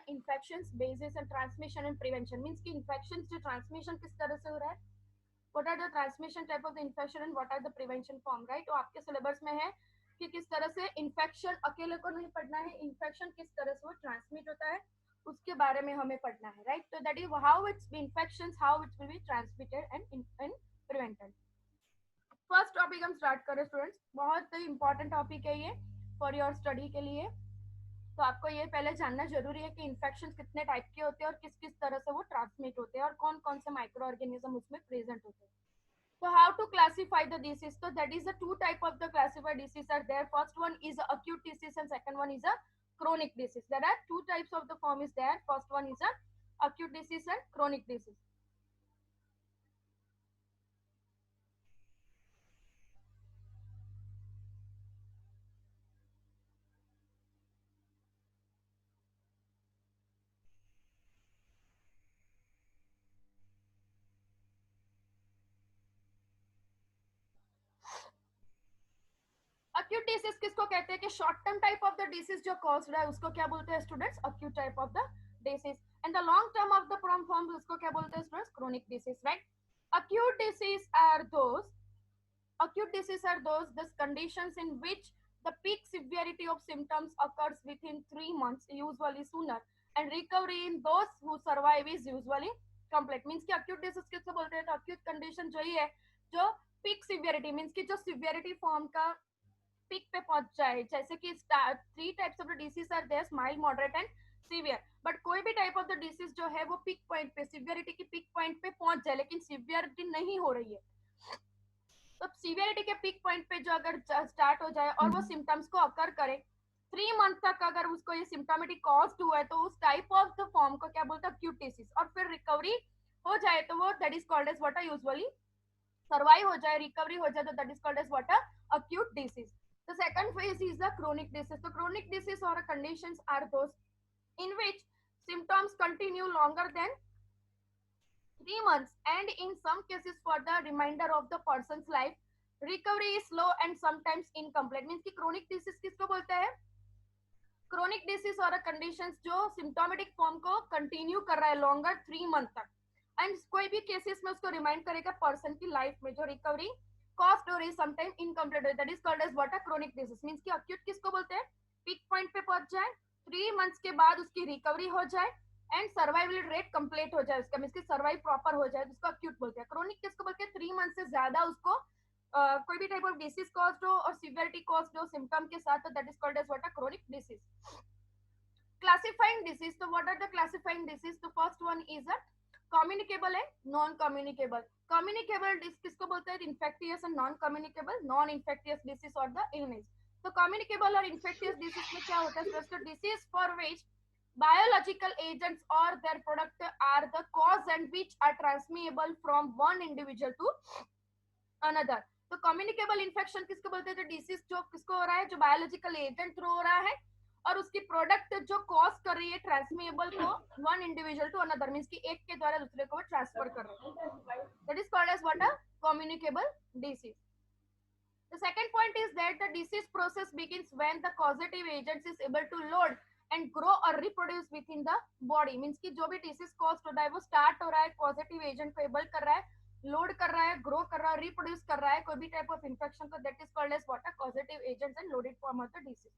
Infections, basis and transmission and prevention. Means कि infections जो transmission किस तरह से हो रहा है, what are the transmission type of the infection and what are the prevention form, right. तो आपके सिलेबस में है कि किस तरह से इन्फेक्शन अकेले को नहीं पढ़ना है, इन्फेक्शन किस तरह से वो ट्रांसमिट होता है उसके बारे में हमें पढ़ना है, राइट। तो that is how it's infections, how it will be transmitted and prevented. First topic हम स्टार्ट करें स्टूडेंट्स, बहुत ही इंपॉर्टेंट टॉपिक है ये फॉर योर स्टडी के लिए। तो आपको ये पहले जानना जरूरी है कि इन्फेक्शन कितने टाइप के होते हैं और किस किस तरह से वो ट्रांसमिट होते हैं और कौन कौन से माइक्रो ऑर्गेनिज्म उसमें प्रेजेंट होते हैं। So how to classify the disease? So that is the two type of the classified disease are there. First one is a acute disease and second one is a chronic disease. There are two types of the form is there. First one is a acute disease and chronic disease. Acute disease किसको कहते हैं कि short term type of the disease जो cause रहा है उसको क्या बोलते हैं students, acute type of the disease. And the long term of the form उसको क्या बोलते हैं students, chronic disease, right? Acute disease are those Acute disease are those conditions in which the peak severity of symptoms occurs within 3 months, usually sooner, and recovery in those who survive is usually complete. Means कि acute disease किसको बोलते हैं, तो acute condition जो ही है जो peak severity means कि जो severity form का पीक पे पहुंच जाए, जैसे कि 3 types of the disease are there, mild, moderate and severe. But कोई भी टाइप ऑफ द डिसीज जो है वो पीक पॉइंट पे, सीवियरिटी की पीक पॉइंट पे पहुंच जाए लेकिन सीवियरिटी नहीं हो रही है, तो सीवियरिटी के पीक पॉइंट पे जो अगर स्टार्ट हो जाए और वो सिम्टम्स को अकर करे 3 मंथ तक, अगर उसको ये सिम्टोमेटिक कॉज हुआ है तो उस टाइप ऑफ द फॉर्म को क्या बोलते हैं, एक्यूट डिसीज। और फिर रिकवरी हो जाए तो वो that is called as what, usually survive हो जाए, रिकवरी हो जाए तो that is called as what, acute disease. The second phase is the chronic disease. So chronic disease or conditions are those in which symptoms continue longer than 3 months and in some cases for the remainder of the person's life. Recovery is slow and sometimes incomplete. Means कि chronic disease किसको बोलते हैं, chronic disease और conditions जो symptomatic form को continue कर रहा है longer 3 month तक, and कोई भी cases में उसको remind करेगा person की life में, जो recovery cost or is sometime incomplete, that is called as what, a chronic disease. Means कि acute किसको बोलते हैं, peak point पे पहुंच जाए, 3 months के बाद उसकी recovery हो जाए एंड सर्वाइवल रेट कंप्लीट हो जाए उसका, मींस कि सर्वाइव प्रॉपर हो जाए, उसको एक्यूट बोलते हैं। क्रोनिक किसको बोलते हैं, 3 मंथ से ज्यादा उसको कोई भी टाइप ऑफ डिसीज कॉज्ड हो और सिवियरिटी कॉज्ड हो सिम्टम के साथ, तो that is called as what, a chronic disease. Classifying disease, तो what are the classifying disease, तो first one is a communicable and non communicable. Communicable किसको बोलते हैं, infectious and non communicable, non infectious disease और the illness. तो communicable और infectious disease में क्या होता है, disease for which biological agents or their product are the cause and which are transmissible from one individual to another. तो communicable infection किसको बोलते हैं, जो डिसीज जो किसको हो रहा है, जो बायोलॉजिकल एजेंट थ्रू हो रहा है और उसकी प्रोडक्ट जो कॉज कर रही है ट्रांसमिएबल को one individual to another, means कि एक के द्वारा दूसरे को ट्रांसफर कर रहा है, that is called as what, a communicable disease. The second point is that the disease process begins when the causative agent is able to load and grow or reproduce within the body. Means कि जो भी disease caused हो रहा है वो start हो रहा है, causative agent को able कर रहा है, load कर रहा है, grow कर रहा है, reproduce कर रहा है कोई भी type of infection को, that is called as what, a causative agents and loaded form of the disease.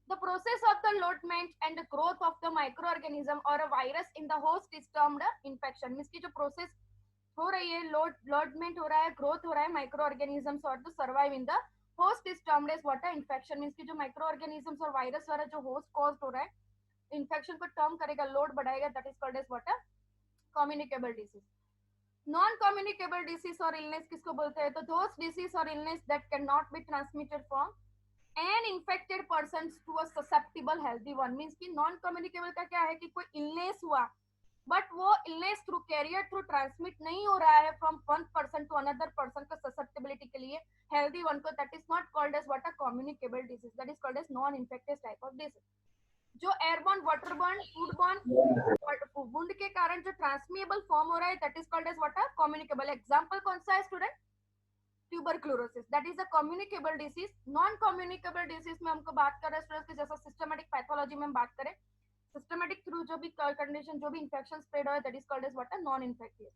The process of the loadment and the growth of the microorganism or a virus in the host is termed infection. Means कि जो process हो रही है, लोडमेंट हो रहा है, growth हो रहा है माइक्रो ऑर्गेनिजम्स और the survive in the host is termed as what, infection. Means कि जो माइक्रो ऑर्गेनिजम्स और वायरस द्वारा जो होस्ट कॉज्ड हो रहा है इन्फेक्शन को टर्म करेगा, लोड बढ़ाएगा, that is called as what, communicable disease. Non communicable disease और इलनेस किसको बोलते हैं, तो दोस डिसीज और illness that can not be transmitted from an infected person to a susceptible healthy one. Means कि non communicable का क्या है कि कोई इलनेस हुआ बट वो illness through carrier through transmit नहीं हो रहा है from one person to another person का ससेप्टेबिलिटी के लिए हेल्दी वन को, that is not called as what, a communicable disease, that is called as non infective type of disease. जो airborne, waterborne, foodborne, wound के कारण जो transmissible form हो रहा है, that is called as what, a communicable. Example कौन सा है student, tuberculosis, that is a communicable disease. Non communicable disease में हमको बात कर रहे हैं स्टूडेंट्स की, जैसा सिस्टमेटिक पैथोलॉजी में हम बात करें, सिस्टमेटिक थ्रू जो भी कंडीशन जो भी इन्फेक्शन स्प्रेड हो that is called as what a non infectious.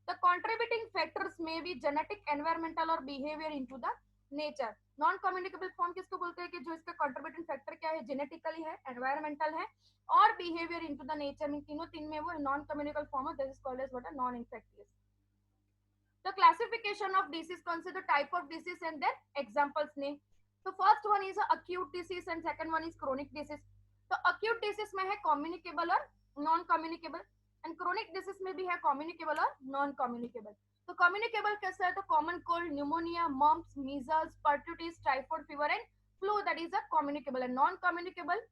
The contributing factors may be genetic, environmental और behavior into the nature. Non communicable form किसको बोलते हैं कि जो इसका कंट्रीब्यूटिंग फैक्टर क्या है, जेनेटिकली है, एनवायरमेंटल है और बिहेवियर इनटू द नेचर में तीनों तीन में वो नॉन कम्युनिकेबल फॉर्म है. This is called as what a non infectious. The classification of disease consider type of disease and their examples name. So first one is a acute disease and second one is chronic disease. तो acute disease में है communicable और non communicable and chronic disease में भी है communicable और non communicable. तो communicable कैसा है, तो common cold, pneumonia, mumps, measles, pertussis, typhoid fever and flu, that is a communicable. And non communicable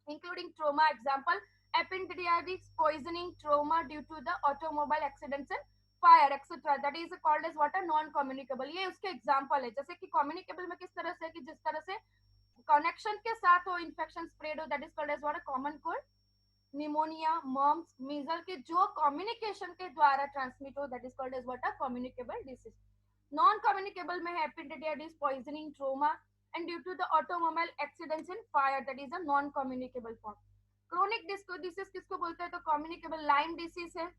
including trauma, example appendicitis, poisoning, trauma due to the automobile accidents and fire etcetera, that is called as what a non communicable. ये उसके example है. जैसे कि communicable में किस तरह से कि जिस तरह से कनेक्शन के साथ हो इन्फेक्शन स्प्रेड हो, that is called as what a common cold, pneumonia, mumps, measles के जो कम्युनिकेशन के द्वारा ट्रांसमिट हो that is called as what a communicable disease. Non communicable में है appendicitis, poisoning, trauma and due to the automobile accidents in fire, that is a non communicable form. Chronic disease किसको बोलते हैं, तो communicable Lyme disease है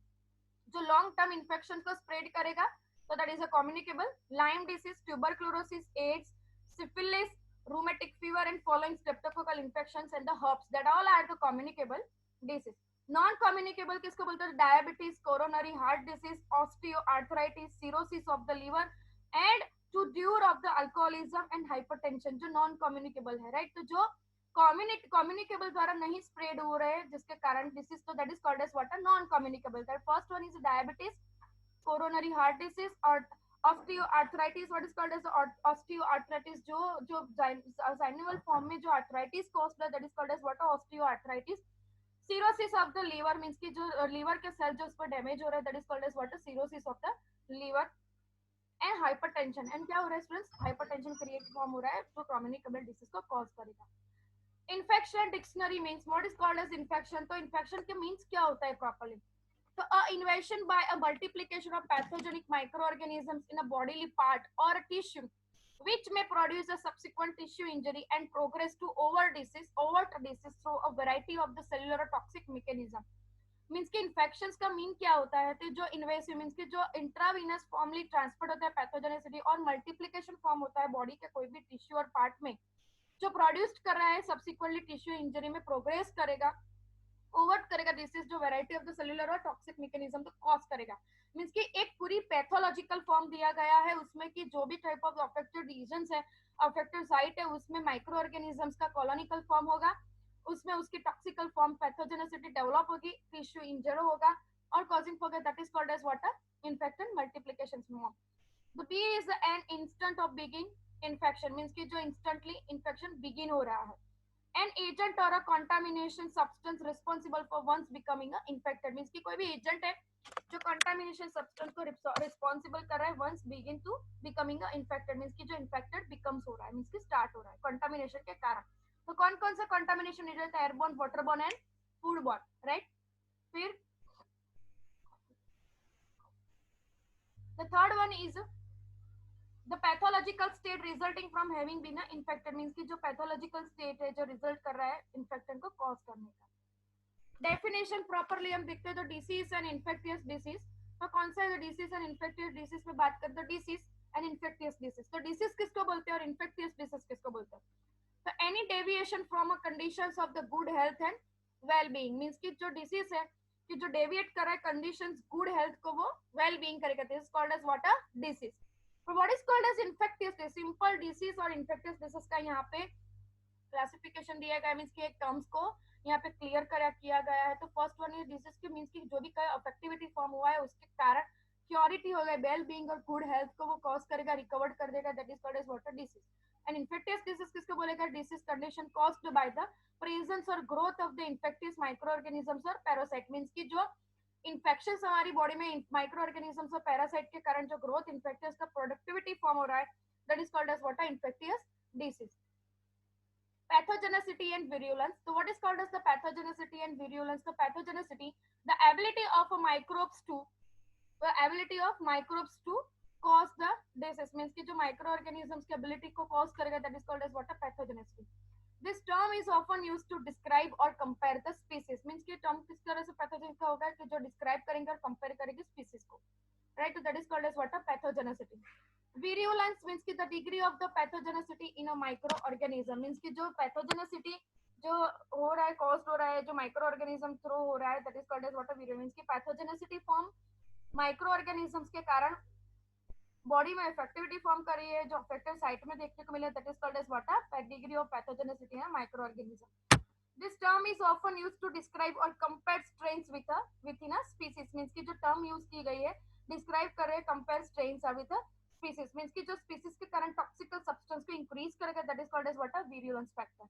जो long term infection को spread करेगा, तो that is a communicable. Lyme disease, tuberculosis, AIDS, syphilis, rheumatic fever and following streptococcal infections and the herpes, that all are the communicable disease. Non communicable किसको बोलते हैं, diabetes, coronary heart disease, osteoarthritis, cirrhosis of the liver and to due of the alcoholism and hypertension, जो non communicable है, right. तो जो communicable द्वारा नहीं spread हो रहे हैं जिसके कारण डिसीज, तो that is called as what a non communicable. That first one is diabetes, coronary heart disease और osteoarthritis. What is called as osteoarthritis, जो साइनोवल फॉर्म में जो आर्थराइटिस कॉज्ड है that is called as what osteoarthritis. Cirrhosis of the liver means की जो liver के cell जो उस पर डैमेज हो रहा है that is called as what cirrhosis of the liver. And hypertension, and क्या हो रहा है स्टूडेंट्स, हाइपरटेंशन क्रिएट फॉर्म हो रहा है जो कम्युनिकेबल डिसीज को कॉज करेगा. Infection dictionary means what is called as infection. तो इन्फेक्शन के मींस क्या होता है properly, so a invasion by a multiplication of pathogenic microorganisms in a bodily part or a tissue which may produce a subsequent tissue injury and progress to overt disease through a variety of the cellular toxic mechanism. Means कि infection का mean क्या होता है, तो जो invasive means कि जो intravenous formally transfer होता है पैथोजेनिसिटी और मल्टीप्लिकेशन फॉर्म होता है बॉडी के कोई भी टिश्यू और पार्ट में जो प्रोड्यूस कर रहा है सब्सिक्वेंटली टिश्यू इंजरी में प्रोग्रेस करेगा, ओवर्ट करेगा डिसीज, जो वैरायटी ऑफ द सेलुलर और टॉक्सिक मैकेनिज्म को कॉज करेगा. मींस कि एक पूरी पैथोलॉजिकल फॉर्म दिया गया है उसमें कि जो भी टाइप ऑफ अफेक्टेड रीजंस है, अफेक्टेड साइट है, उसमें माइक्रो ऑर्गेनिजम्स का कॉलोनिकल फॉर्म होगा, उसमें उसकी टॉक्सिकल फॉर्म पैथोजेनिसिटी डेवलप होगी, टिश्यू इंजर होगा और causing for that is called as what infection multiplication form. The B is an instant of begin infection, means कि जो इंस्टेंटली इन्फेक्शन बिगिन हो रहा है. An agent or a contamination substance responsible for once becoming a infected, means कि कोई भी agent है जो contamination substance को responsible कर रहा है once begin to becoming a infected, means कि जो infected becomes हो रहा है, means कि start हो रहा है contamination के कारण. तो कौन कौन सा contamination एजेंट है, एयरबोर्न, वाटरबोर्न एंड फूडबोर्न, राइट. फिर the third one is the pathological state resulting from having been infected, means कि जो pathological state है जो result कर रहा है infection को cause करने का. डेफिनेशन प्रॉपरली हम देखते हैं तो डिसीज एंड इन्फेक्टियस डिसीज, तो कौन सा है डिसीज एंड इन्फेक्टियस डिसीज में बात करते हैं, डिसीज एंड इन्फेक्टियस डिसीज. तो डिसीज किसको बोलते हैं और इन्फेक्टियस डिसीज किसको बोलते हैं, तो any deviation from a conditions of the good health and well being, means कि जो डिसीज है कि जो डेविएट कर रहा है कंडीशंस गुड हेल्थ को वो वेल बीइंग करेगा, this is called as what a disease. तो what is called as infectious disease, simple disease और इन्फेक्टियस डिसीज का यहाँ पे क्लासिफिकेशन दिया गया, मींस कि एक टर्म्स को यहाँ पे क्लियर किया गया है. तो फर्स्ट वन ये डिसीज के मींस की जो भी अफेक्टिविटी फॉर्म हुआ है उसके कारण क्योरिटी हो गया, वेल बीइंग और गुड हेल्थ को वो कॉज करेगा, रिकवर कर देगा, that is called as what disease. And infectious disease किसको बोलेगा, disease condition caused by the presence और growth of the infectious microorganisms और पैरासाइट, मींस की जो इन्फेक्शन हमारी बॉडी में माइक्रो ऑर्गेनिजम्स और पैरासाइट के कारण जो ग्रोथ इन्फेक्टियस का प्रोडक्टिविटी फॉर्म हो रहा है that is called as what infectious disease. Pathogenicity and virulence. So what is called as the pathogenicity and virulence? The pathogenicity, the ability of microbes to cause the disease, means कि जो microorganisms की ability को cause करेगा that is called as what a pathogenicity. This term is often use to describe और compare the species, means की term किस तरह से पैथोजन का होगा कि जो डिस्क्राइब करेंगे और कंपेयर करेंगे स्पीसीज को, राइट? तो that is called as what, a pathogenicity. virulence means की the degree of the pathogenicity in a microorganism, means की जो पैथोजेनेसिटी जो हो रहा है, कॉज हो रहा है, जो माइक्रो ऑर्गेनिज्म थ्रू हो रहा है, that is called as what, virulence. की पैथोजेनेसिटी फॉर्म माइक्रो ऑर्गेनिजम्स के कारण बॉडी में इफेक्टिविटी फॉर्म कर रही है, जो अफेक्टिव साइट में देखने को मिले, that is called as what, degree of pathogenicity है micro organism. This term is often use to describe और compare strains with in a species, means की जो टर्म यूज की गई है डिस्क्राइब कर रहे हैं compare strains with a species, means की जो स्पीसीज के करंट टॉक्सिकल सब्सटेंस को इंक्रीज करेगा, that is called as what, virulence factor.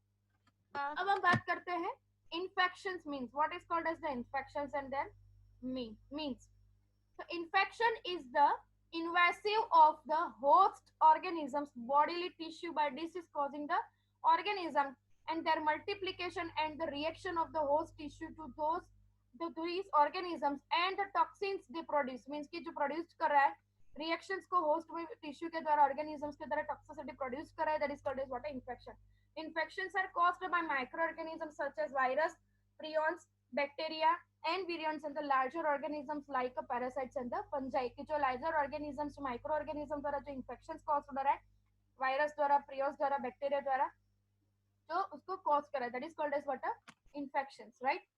अब हम बात करते हैं infections, means what is called as the infections and then means. So infection is the invasive of the host organism's bodily tissue by disease causing the organism and their multiplication and the reaction of the host tissue to these organisms and the toxins they produce, means कि जो produce कर रहा है reactions को host में tissue के द्वारा organisms के द्वारा toxicity produce कर रहा है, that is called as what, infection. Infections are caused by microorganisms such as virus, prions, bacteria and virions and the larger organisms like parasites and the fungi, कि जो larger organisms micro organism द्वारा जो infections cause हो रहा है virus द्वारा, प्रियोस द्वारा, bacteria द्वारा, जो उसको कॉज कर रहा है, that is called as what, infections, right?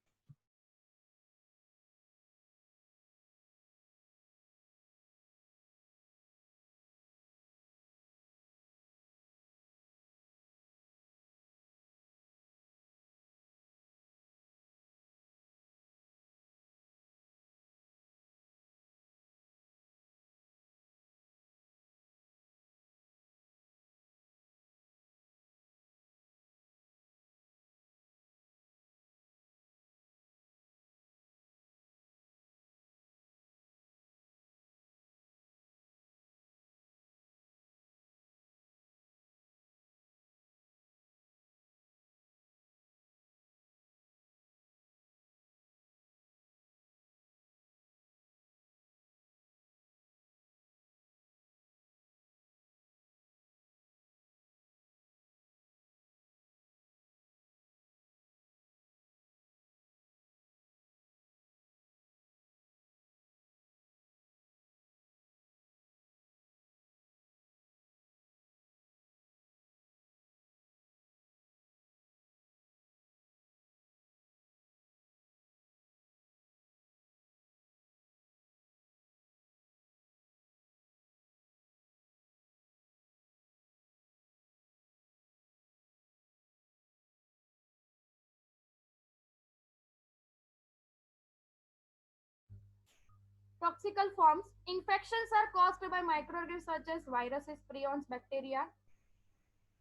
Toxical forms. Infections are caused by microorganisms such as viruses, prions, bacteria,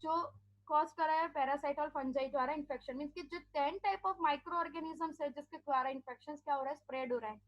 जो कॉज कर रहा है पैरासाइट और फंजाई द्वारा इन्फेक्शन, मीन्स कि जो 10 टाइप ऑफ माइक्रो ऑर्गेनिजम्स है जिसके द्वारा इन्फेक्शन क्या हो रहा है, स्प्रेड हो रहा है.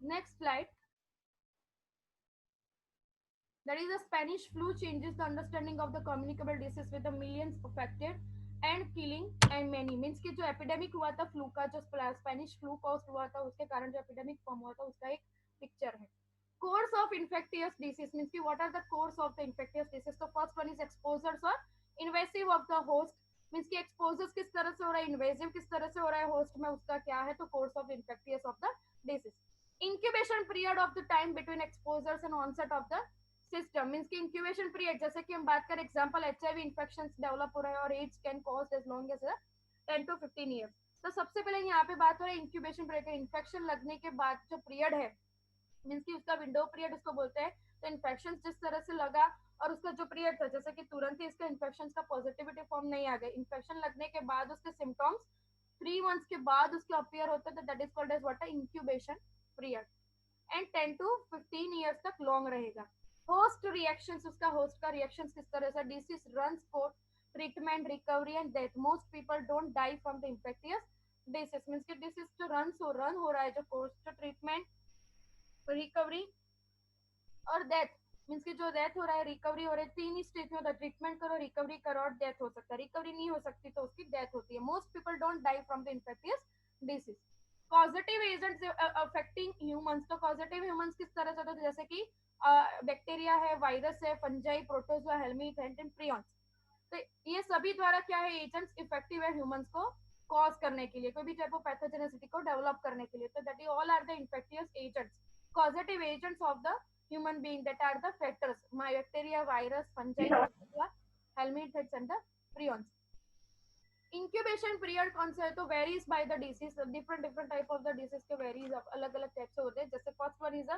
Next slide. That is, the Spanish flu changes the understanding of the communicable disease with the millions affected and killing and many. Means कि जो एपिडेमिक हुआ था फ्लू का, जो स्पेनिश फ्लू कॉज हुआ था, उसके कारण जो एपिडेमिक फॉर्म हुआ था, उसका एक पिक्चर है. Course of infectious disease means कि what are the course of the infectious disease. तो फर्स्ट वन इज एक्सपोजर्स और invasive of the host. Means कि एक्सपोजर्स किस तरह से हो रहा है, इन्वेसिव किस तरह से हो रहा है होस्ट में, उसका क्या है. तो course of infectious of the disease. Incubation period of the time between exposures and onset of the system. Means की इंक्यूबेशन पीरियड, जैसे कि हम बात करें एग्जांपल एचआईवी इन्फेक्शन डेवलप हो रहा है और AIDS can cause as long as 10 to 15 years. तो सबसे पहले यहाँ पे बात हो रही है इंक्यूबेशन पीरियड. इन्फेक्शन लगने के बाद जो पीरियड है, मीन्स की उसका विंडो पीरियड उसको बोलते हैं. तो इन्फेक्शन जिस तरह से लगा और उसका जो पीरियड था, जैसे कि तुरंत ही इसका इन्फेक्शन का पॉजिटिविटी फॉर्म नहीं आ गया, इन्फेक्शन लगने के बाद उसके सिम्टम्स 3 months के बाद उसके अपीयर होते थे, that is called as what, incubation period. And 10 to 15 years तक लॉन्ग रहेगा. होस्ट रिएक्शंस, उसका होस्ट का रिएक्शंस किस तरह से. Disease runs for treatment, recovery and death. Most people don't die from the infectious disease. Means की disease जो run हो रहा है, जो कोर्स, जो ट्रीटमेंट, रिकवरी और डेथ. मीन्स की जो डेथ हो रहा है, रिकवरी हो रही है, 3 ही स्टेज में होता है. ट्रीटमेंट करो, रिकवरी करो और डेथ हो सकता है. रिकवरी नहीं हो सकती तो उसकी डेथ होती है. Most people don't die from the infectious disease. Positive agents affecting humans. तो पॉजिटिव ह्यूमंस किस तरह से होते हैं, जैसे कि बैक्टीरिया है, वायरस है, fungi, protozoa, helminth and prions. तो ये सभी द्वारा क्या है, एजेंट्स इफेक्टिव है ह्यूमंस को कॉज करने के लिए, कोई भी टाइप ऑफ पैथोजेनेसिटी को डेवलप करने के लिए. तो that is all are the infectious agents, causative agents of the human being, that are the factors, my bacteria, virus, fungi, protozoa, helminths and the prions. Incubation period कौन सा है, तो varies by the disease. Different type of the disease के varies अलग अलग type से होते हैं. जैसे फर्स्ट वन इज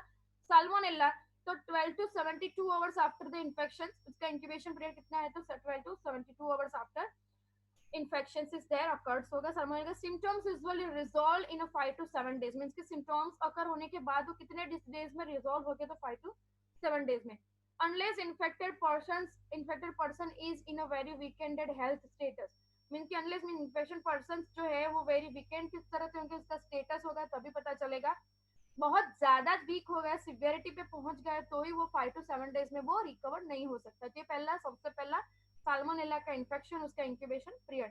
साल्मोनेला. तो 12 to 72 hours after the infection, उसका इंक्यूबेशन पीरियड कितना है, तो 12 to 72 hours after infections is there occurs होगा. salmonella symptoms usually resolve in a 5 to 7 days. Means कि symptoms occur होने के बाद वो कितने डेज में रिजॉल्व हो गए, तो 5 to 7 days में. unless infected person is in a very weakened health status. Means कि unless मीन infection persons जो है वो very weakened किस तरह से उनके उसका स्टेटस होगा तभी पता चलेगा. बहुत ज्यादा वीक हो गया, सिवियरिटी पे पहुंच गया, तो ही वो 5 to 7 days में वो रिकवर नहीं हो सकता. ये पहला, सबसे पहला salmonella का infection, उसका incubation period.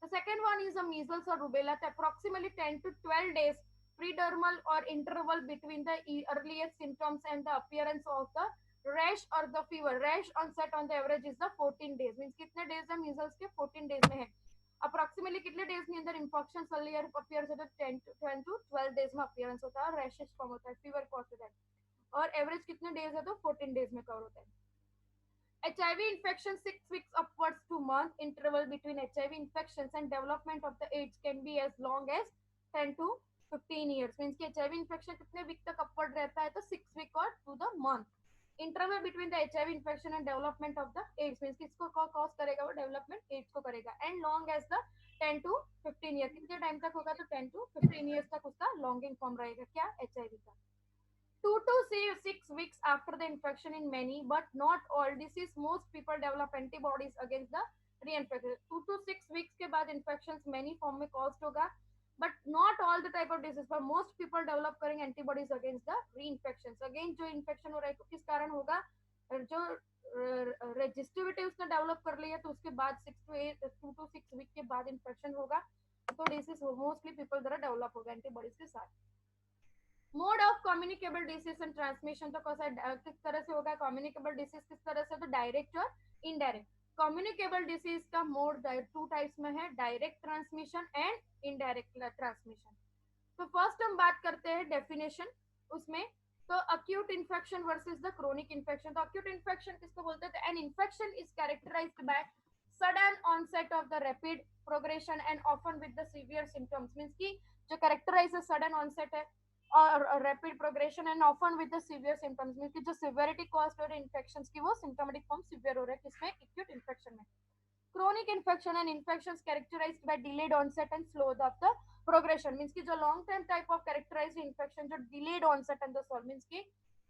The second one is a measles or rubella. Approximately 10 to 12 days predermal or interval between the earliest symptoms and the appearance of the rash or the fever. Rash onset on the average is the 14 days. Means कितने days है measles के, 14 days में है. Approximately कितने days के अंदर infection appears होता है, 10 to 12 डेज में अपीयरेंस होता है और रैशेस फॉर्म होता है, फीवर कॉज होता है. और एवरेज कितने डेज है, तो 14 डेज में कवर होता है. HIV infection 6 weeks upwards to month. Interval between HIV infections and development of the AIDS can be as long as 10 to 15 years. Means कि HIV infection कितने week तक upward रहता है, तो 6 week और to the month. Interval between the HIV infection and development of the AIDS means किसको cause करेगा, वो development AIDS को करेगा. And long as the 10 to 15 years. कितने टाइम तक होगा, तो 10 to 15 years तक उसका longing form रहेगा क्या, HIV का. 2 to 6 weeks after the infection in many, but not all disease, most people develop antibodies against the reinfection. 2 to 6 weeks के बाद infections many form में caused होगा, but not all the type of disease, but most people develop करेंगे antibodies against the reinfections. Again जो infection हो रहा है किस कारण होगा, जो रेजिस्टिविटी उसने डेवलप कर लिया, तो उसके बाद 2 to 6 वीक के बाद इन्फेक्शन होगा, तो डिसीज मोस्टली पीपल द्वारा डेवलप होगा एंटीबॉडीज के साथ. Mode of communicable disease and transmission. तो किस तरह से होगा कम्युनिकेबल डिसीज, किस तरह से, तो डायरेक्ट और इनडायरेक्ट. कम्युनिकेबल डिसीज का मोड 2 टाइप्स में है, direct transmission and indirect transmission. तो फर्स्ट हम बात करते हैं डेफिनेशन उसमें. तो acute infection versus the chronic infection. तो अक्यूट इन्फेक्शन किसको बोलते हैं, तो an infection is characterized by sudden onset of the rapid progression and often with the severe symptoms. Means की जो कैरेक्टराइज है सडन ऑनसेट है और rapid progression and often with the severe symptoms. Means की जो सिवियरिटी कॉज्ड हो रही है इन्फेक्शंस की, वो सिम्टोमेटिक फॉर्म सिवियर हो रहा है किसमें, एक्यूट इन्फेक्शन में. chronic infection and infections characterized by delayed onset and slow of the progression. means कि जो long term type of characterized infection जो delayed onset and the slow means कि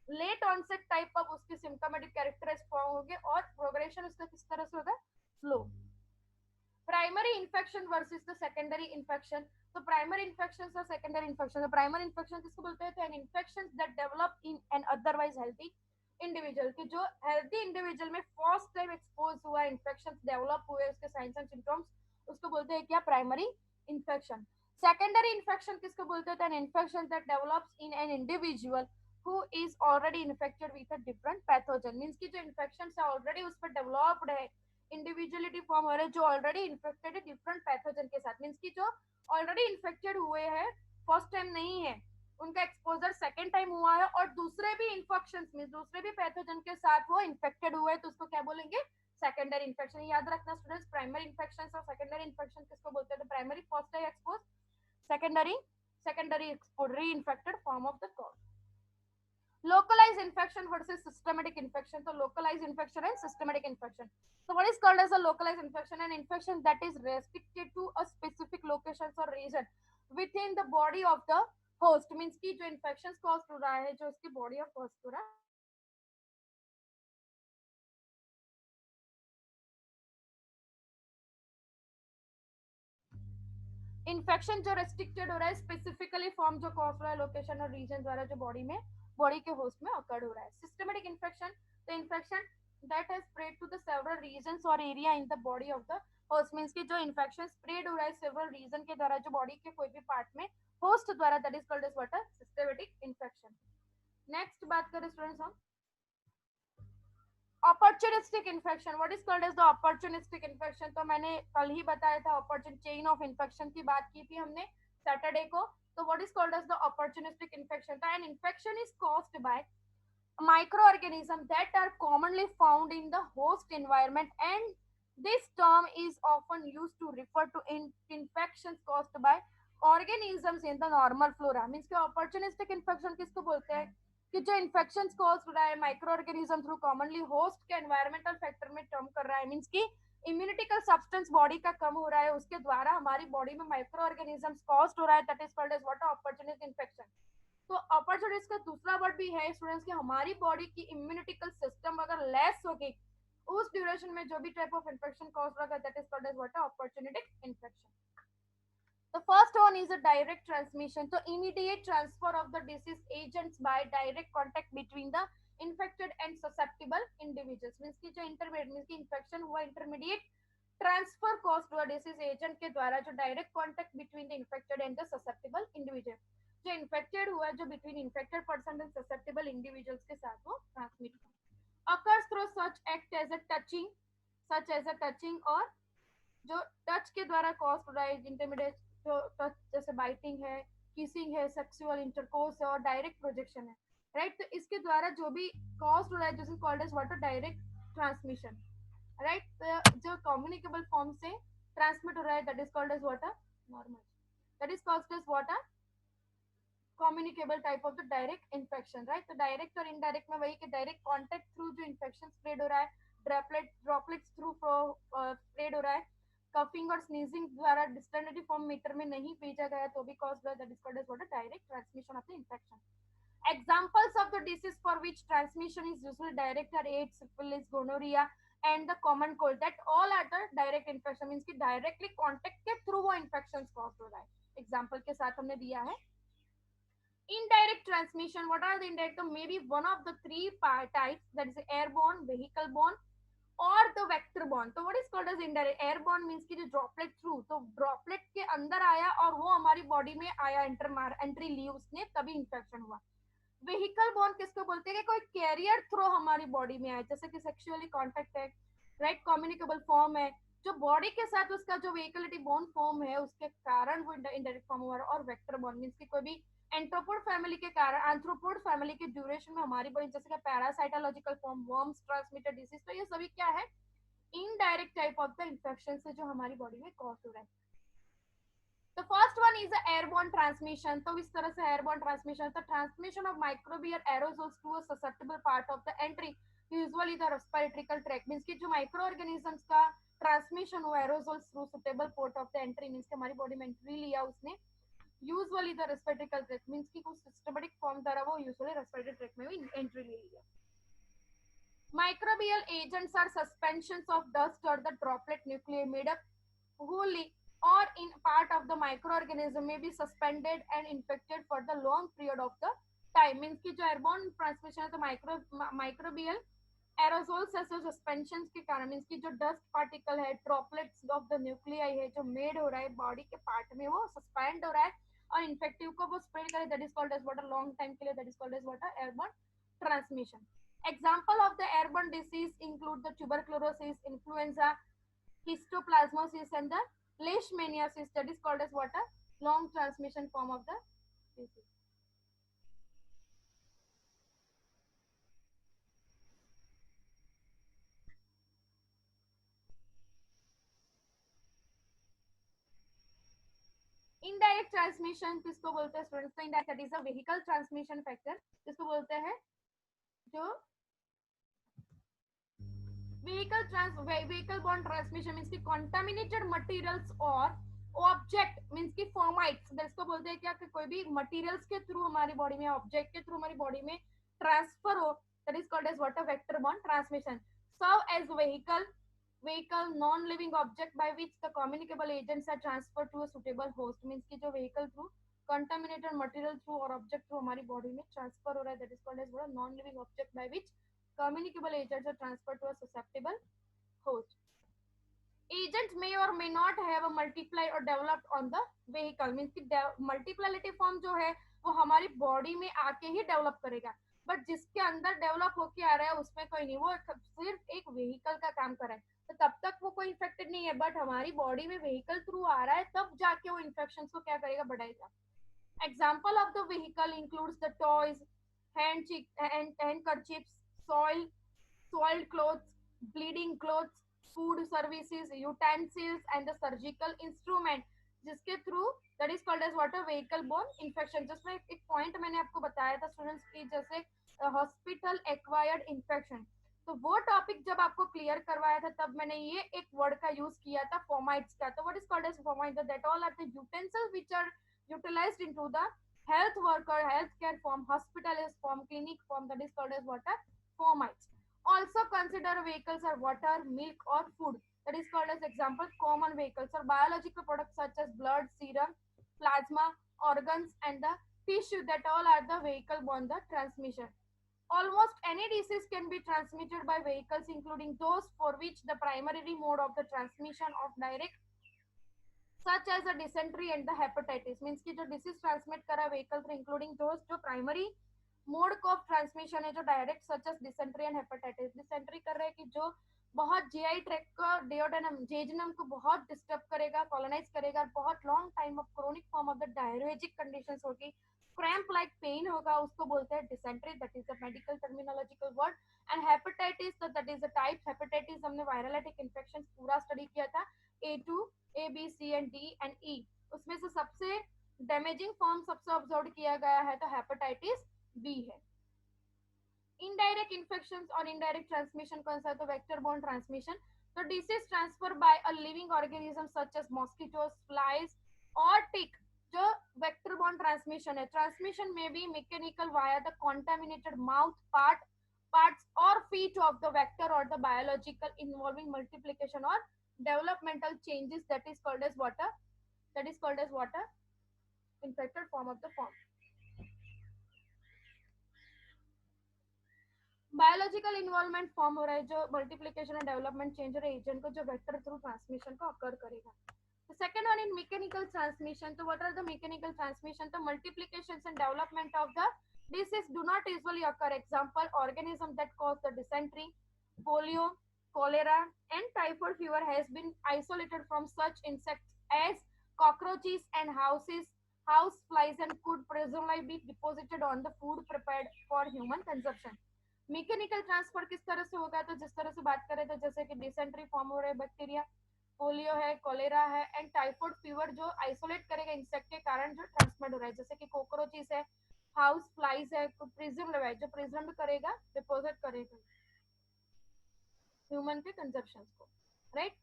late onset type of उसकी symptomatic characterized form होगी और progression उसका किस तरह से होगा, slow. Primary infection versus the secondary infection. तो प्राइमरी इन्फेक्शन और सेकेंडरी इन्फेक्शन, प्राइमरी इन्फेक्शन किसको बोलते हैं, तो an infection that develop in an otherwise healthy individual, कि जो हेल्थी इंडिविजुअल में फर्स्ट टाइम एक्सपोज हुआ, इन्फेक्शन डेवलप हुए, उसके साइंस एंड सिम्टम्स, उसको बोलते हैं क्या, प्राइमरी इन्फेक्शन। सेकेंडरी इन्फेक्शन किसको बोलते हैं, an infection that develops in an individual who is already infected with a different pathogen, means कि जो इन्फेक्शन है ऑलरेडी उस पर डेवलप्ड है, इंडिविजुअलिटी फॉर्म हो रहा है, जो ऑलरेडी इन्फेक्टेड है डिफरेंट पैथोजन के साथ, मीन्स कि जो ऑलरेडी इन्फेक्टेड हुए हैं, फर्स्ट टाइम नहीं है, उनका एक्सपोजर सेकेंड टाइम हुआ है, और दूसरे भी इन्फेक्शन मीन दूसरे भी पैथोजन के साथ वो इन्फेक्टेड हुए हैं, तो उसको क्या बोलेंगे, सेकेंडरी इन्फेक्शन। याद रखना स्टूडेंट्स, प्राइमरी इन्फेक्शन और सेकेंडरी इन्फेक्शन किसको बोलते हैं, तो primary first time expose, secondary re infected form of the cause. Localized infection versus systematic infection. So localized infection and systematic infection. So what is called as a localized infection? An infection that is restricted to a specific location or region within the body of the host. Means कि जो infections cause हो रहा है, जो उसकी body of host हो रहा है, इन्फेक्शन जो रेस्ट्रिक्टेड हो रहा है, स्पेसिफिकली फॉर्म जो कॉज हो रहा है लोकेशन और रीजन द्वारा, जो बॉडी में, बॉडी के होस्ट में अकर्ड हो रहा है। Systematic infection, the infection that has spread to the several regions और area in the body of the host, means कि जो इन्फेक्शन स्प्रेड हो रहा है सेवरल रीजन के द्वारा, जो बॉडी के कोई भी पार्ट में होस्ट द्वारा, that is called as what, systematic infection. Next बात करें स्टूडेंट्स हम opportunistic infection. What is called as the opportunistic infection? तो मैंने कल ही बताया था, opportun chain of infection की बात की थी हमने सैटरडे को। तो what is called as the opportunistic infection? तो an infection is caused by microorganisms that are commonly found in the host environment, and this term is often used to refer to infections caused by organisms in the normal flora. Means कि opportunistic infection किसको बोलते हैं, कि जो infection cause हो रहा है micro organism through commonly host के एनवायरमेंटल फैक्टर में टर्म कर रहा है, मींस कि इम्यूनिटिकल सब्सटेंस बॉडी का कम हो रहा है, उसके द्वारा हमारी बॉडी में माइक्रो ऑर्गेनिजम्स कॉज हो रहा है, that is called as what, opportunistic infection. तो अपॉर्चुनिस्ट का दूसरा वर्ड भी है स्टूडेंट्स कि हमारी बॉडी की इम्यूनिटिकल सिस्टम अगर लेस होगी उस ड्यूरेशन में जो भी टाइप ऑफ इन्फेक्शन कॉज होगा, that is called as what, opportunistic infection. The first one is a direct transmission. So immediate transfer of the disease agents by direct contact between the infected and susceptible individuals. Means कि जो intermediate means कि infection हुआ intermediate transfer caused हुआ disease agent के द्वारा, जो direct contact between the infected and the susceptible individual, जो infected हुआ, जो between infected person and susceptible individuals के साथ वो transmit हुआ, occurs through such act as a touching, such as a touching, और जो टच के द्वारा कॉज हो रहा है, इंटरमीडिएट जो टच जैसे बाइटिंग है, किसिंग है, सेक्सुअल इंटरकोर्स है, और डायरेक्ट प्रोजेक्शन है, राइट। तो इसके द्वारा जो भी कॉज हो रहा है, जिसे called as what, direct transmission, right. तो जो कम्युनिकेबल फॉर्म से ट्रांसमिट हो रहा है, that is called as what, normal, that is called as what, communicable type of the direct infection, right. तो डायरेक्ट और इनडायरेक्ट में वही कि डायरेक्ट कॉन्टेक्ट थ्रू जो इन्फेक्शन स्प्रेड हो रहा है, ड्रॉपलेट्स थ्रू स्प्रेड हो रहा है, कफिंग और स्नीजिंग द्वारा डिस्टेंसिटी फॉर्म मीटर में नहीं भेजा गया तो भी cause by, that is called as what, direct transmission of the infection. Examples of the disease for which transmission is usually direct are AIDS, syphilis, gonorrhea, and the common cold. That all are the direct infection, means कि directly contact के through वो infections cause हो रहा है। Example के साथ हमने दिया है। Indirect transmission, what are the indirect? So maybe one of the three types, that is airborne, vehicle borne, और द वेक्टर बॉर्न। तो what is called as indirect? Airborne means कि जो ड्रॉपलेट थ्रू, तो ड्रॉपलेट के अंदर आया और वो हमारी बॉडी में आया, एंट्री ली उसने, तभी इंफेक्शन हुआ। व्हीकल बॉर्न किसको बोलते हैं, कि कोई कैरियर थ्रू हमारी बॉडी में आए, जैसे कि सेक्सुअली कॉन्टेक्ट है, राइट, कम्युनिकेबल फॉर्म है, जो बॉडी के साथ उसका जो व्हीकलिटी बॉर्न फॉर्म है उसके कारण वो इनडायरेक्ट फॉर्म हुआ। और वेक्टर बॉर्न मींस कि कोई भी एंथ्रोपोड फैमिली के कारण, एंथ्रोपोड फैमिली के ड्यूरेशन में हमारी बॉडी, जैसे कि पैरासाइटोलॉजिकल फॉर्म, वर्म्स ट्रांसमिटेड डिसीज, तो ये सभी क्या है, indirect type of the infection से जो हमारी बॉडी में कॉज हो रहा है। तो first one is airborne transmission. तो इस तरह से एयरबॉर्न ट्रांसमिशन, तो transmission of microbial aerosols to a susceptible part of the entry, usually the respiratory tract, means कि जो माइक्रो ऑर्गेनिजम्स का ट्रांसमिशन हुआ aerosols through suitable port of the entry, means कि हमारी बॉडी में एंट्री लिया उसने, usually the respiratory tract, means कि कुछ सिस्टमेटिक फॉर्म द्वारा वो यूजुअली रेस्पिरेटरी ट्रैक्ट में भी एंट्री ले लिया। Microbial agents are suspensions of dust or the droplet nuclei made up wholly or in part of the microorganism may be suspended and infected for the long period of the time. Means की जो airborne transmission है तो microbial aerosols ऐसे suspension के कारण means की जो dust particle है ड्रॉपलेट्स ऑफ द न्यूक्लियाई है जो मेड हो रहा है बॉडी के पार्ट में वो सस्पेंड हो रहा है और इन्फेक्टिव को वो स्प्रेड करे that is called as water long time के लिए that is called as water airborne transmission. Example of the airborne disease include the tuberculosis, influenza, histoplasmosis, and the leishmaniasis that is called as what a long transmission form of the disease. Indirect transmission किसको बोलते हैं students? तो indirect that is a vehicle transmission factor किसको बोलते हैं? जो vehicle born transmission means की contaminated materials और ऑब्जेक्ट मींस की फॉर्माइट्स इसको बोलते हैं क्या कि कोई भी मटेरियल्स के थ्रू हमारी बॉडी में ऑब्जेक्ट के थ्रू हमारी बॉडी में ट्रांसफर हो that is called as what a vector borne transmission. Serve as vehicle non-living object by which the communicable agents are transferred to a suitable host. means कि जो vehicle through contaminated material through और object through हमारी body में transfer हो रहा है that is called as what a non-living object by which communicable agents are transferred to a susceptible host. Agents may or may not have a multiply or developed on the vehicle. means कि multiplicity form जो है वो हमारी body में आके ही develop करेगा but जिसके अंदर डेवलप होके आ रहा है उसमें कोई नहीं, वो सिर्फ एक व्हीकल का काम कर रहा है तो तब तक वो कोई इन्फेक्टेड नहीं है बट हमारी बॉडी में व्हीकल थ्रू आ रहा है तब जाके वो इन्फेक्शन को क्या करेगा बढ़ाएगा. Example of the vehicle includes the toys, handkerchiefs, soiled clothes, bleeding clothes, food services, utensils and the surgical instrument जिसके through that is called as water vehicle borne infection. जिसमें एक पॉइंट मैंने आपको बताया था स्टूडेंट्स की जैसे हॉस्पिटल एक्वायर्ड इन्फेक्शन तो वो टॉपिक जब आपको क्लियर करवाया था तब मैंने ये एक वर्ड का यूज किया था फॉर्माइट्स का. तो what is called as fomite that all are the utensils which are utilized into the health worker health care form hospitalist form clinic form that is called as water formites. Also consider vehicles are water milk or food that is called as example common vehicles or biological products such as blood serum plasma organs and the tissue that all are the vehicle borne the transmission. Almost any disease can be transmitted by vehicles including those for which the primary mode of the transmission of direct such as the dysentery and the hepatitis. means कि जो disease transmit करा vehicle through including those जो primary mode of transmission है जो direct such as dysentery and hepatitis. dysentery कर रहे हैं कि जो बहुत GI tract को duodenum jejunum को बहुत disturb करेगा colonize करेगा बहुत long time of chronic form of the diarrheatic conditions होगी cramp like pain होगा उसको बोलते हैं dysentery that is a medical terminological word. and hepatitis that is a type hepatitis हमने virulitic infections पूरा study किया था A2 A B C and D and E. उसमें से सबसे डैमेजिंग फॉर्म सबसे ऑब्जर्व किया गया है तो हेपेटाइटिस बी है. इनडायरेक्ट इन्फेक्शन और इनडायरेक्ट ट्रांसमिशन कौन सा है तो वेक्टर बोर्न ट्रांसमिशन. तो disease transfer by a living organism such as mosquitoes flies और टिक जो वेक्टर बोर्न ट्रांसमिशन है. ट्रांसमिशन में be mechanical via the contaminated mouth parts or feet of the vector or the biological involving multiplication or developmental changes that is called as water infected form of the form. Biological involvement form हो रहा है जो multiplication and development change हो रहा है agent को जो vector through transmission को अकर करेगा. The second one in mechanical transmission. So what are the mechanical transmission? The multiplications and development of the disease do not usually occur. Example, organism that cause the dysentery, polio, cholera, and typhoid fever has been isolated from such insects as cockroaches and house flies and could presumably be deposited on the food prepared for human consumption. Mechanical transfer किस तरह से होगा तो जिस तरह से बात करें तो जैसे कि डिसेंट्री फॉर्म हो रहे बैक्टीरिया पोलियो है कोलेरा है एंड टाइफाइड फीवर जो आइसोलेट करेगा इंसेक्ट के कारण जो ट्रांसमिट हो रहा है जैसे कि कॉकरोचेस है हाउस फ्लाइज है प्रिज्म है जो प्रिज्म करेगा डिपोजिट करेगा ह्यूमन के कंजप्शन को राइट.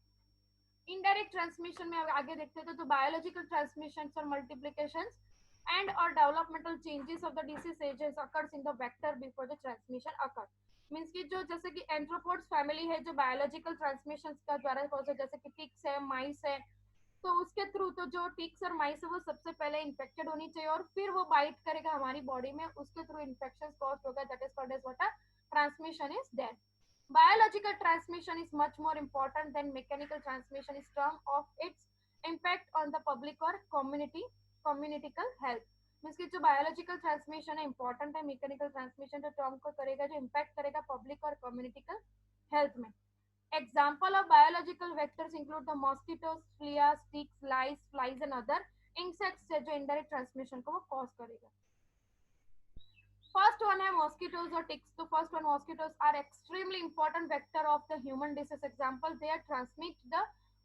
इनडायरेक्ट ट्रांसमिशन में आगे देखते हैं तो बायोलॉजिकल ट्रांसमिशन और multiplication and or developmental changes of the disease agents occurs in the vector before the transmission occurs. Means कि जो जैसे कि एंथ्रोपोड्स फैमिली है जो बायोलॉजिकल ट्रांसमिशन का द्वारा कॉज है जैसे कि टिक्स है माइस है तो उसके थ्रू तो जो टिक्स और माइस है वो सबसे पहले इन्फेक्टेड होनी चाहिए और फिर वो बाइट करेगा हमारी बॉडी में, उसके थ्रू इन्फेक्शन कॉज होगा, that is called as what, transmission is there. Biological transmission is much more important than mechanical transmission in terms of its impact on the public or communitical health. Means की जो biological transmission है important है, mechanical transmission जो term को करेगा, जो impact करेगा public और कम्युनिटिकल हेल्थ में. Example of biological vectors include the mosquitoes, flea, ticks, lice, flies and other insects है जो indirect transmission को वो cause करेगा. First one है mosquitoes or ticks. So first one, mosquitoes are extremely important vector of the human disease. Example, they transmit the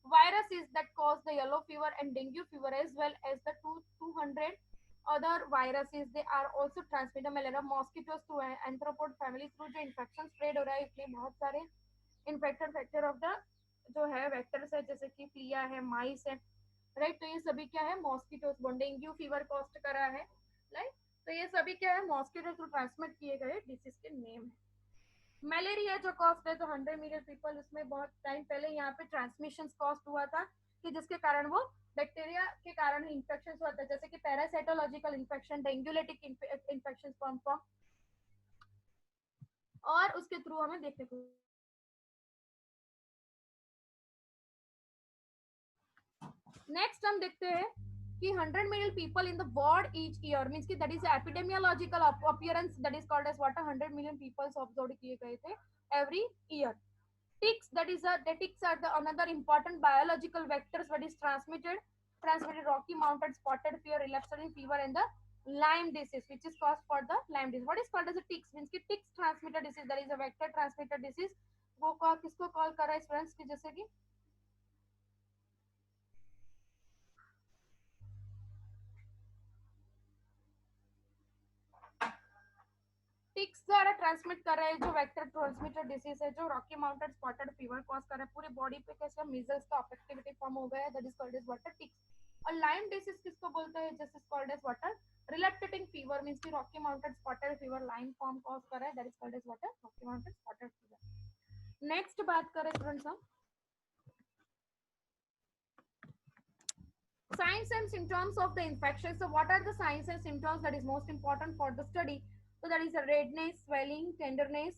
viruses that cause the yellow fever and dengue fever as well as the 200 other viruses. They are also transmit the malaria. Mosquitoes to anthropod family through जो infection spread हो रहा है, इसलिए बहुत सारे infected factor of the जो है vectors है, जैसे कि फ्लिया है, माइस है, राइट. तो ये सभी क्या है, मॉस्किटोस. डेंगू फीवर कॉस्ट करा है, राइट. तो ये सभी क्या है, मॉस्किटो थ्रू ट्रांसमिट किए गए डिसीज के नेम है. मलेरिया जो कॉस्ट है, जो 100 मिलियन पीपल, उसमें बहुत टाइम पहले यहाँ पे ट्रांसमिशन कॉस्ट हुआ था, कि जिसके कारण वो बैक्टीरिया के कारण इन्फेक्शन हुआ था, जैसे कि पैरासाइटोलॉजिकल इन्फेक्शन, डेंगुलेटिक इन्फेक्शन फॉर्म और उसके थ्रू हमें देखने को. नेक्स्ट हम देखते हैं कि 100 million people in the world each year, means कि that is epidemiological appearance, that is called as what, 100 million peoples observe किए गए थे every year. Ticks, that is the ticks are the another important biological vectors that is transmitted Rocky Mountain spotted fever, relapsing fever and the Lyme disease, which is caused for the Lyme disease. What is called as a ticks, means कि ticks transmitted disease, that is a vector transmitted disease. वो किसको call कर रहा है students, की जैसे कि ticks द्वारा ट्रांसमिट कर रहे हैं, जो वेक्टर ट्रांसमिटेड डिसीज है, जो Rocky Mountain spotted fever cause कर रहा है, पूरी बॉडी पे कैसा मीजल्स का अफेक्टिविटी फॉर्म हो गया है, that is called as water ticks. और लाइम डिसीज किसको बोलते हैं, this is called as water relapsing fever, means की Rocky Mountain spotted fever Lyme form cause कर रहा है, that is called as water Rocky Mountain spotted fever. Next बात करें स्टूडेंट्स हम signs and symptoms of the infection. So what are the signs and symptoms that is most important for the study? So that is a redness, swelling, tenderness,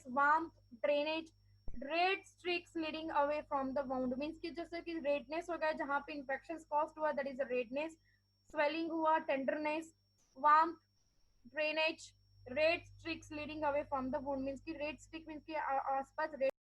warmth, drainage, red streaks leading away from the wound. Means कि जैसे कि redness हो गया जहाँ पे infection caused हुआ, that is a redness, swelling हुआ, tenderness, warmth, drainage, red streaks leading away from the wound. means कि red streak means कि आसपास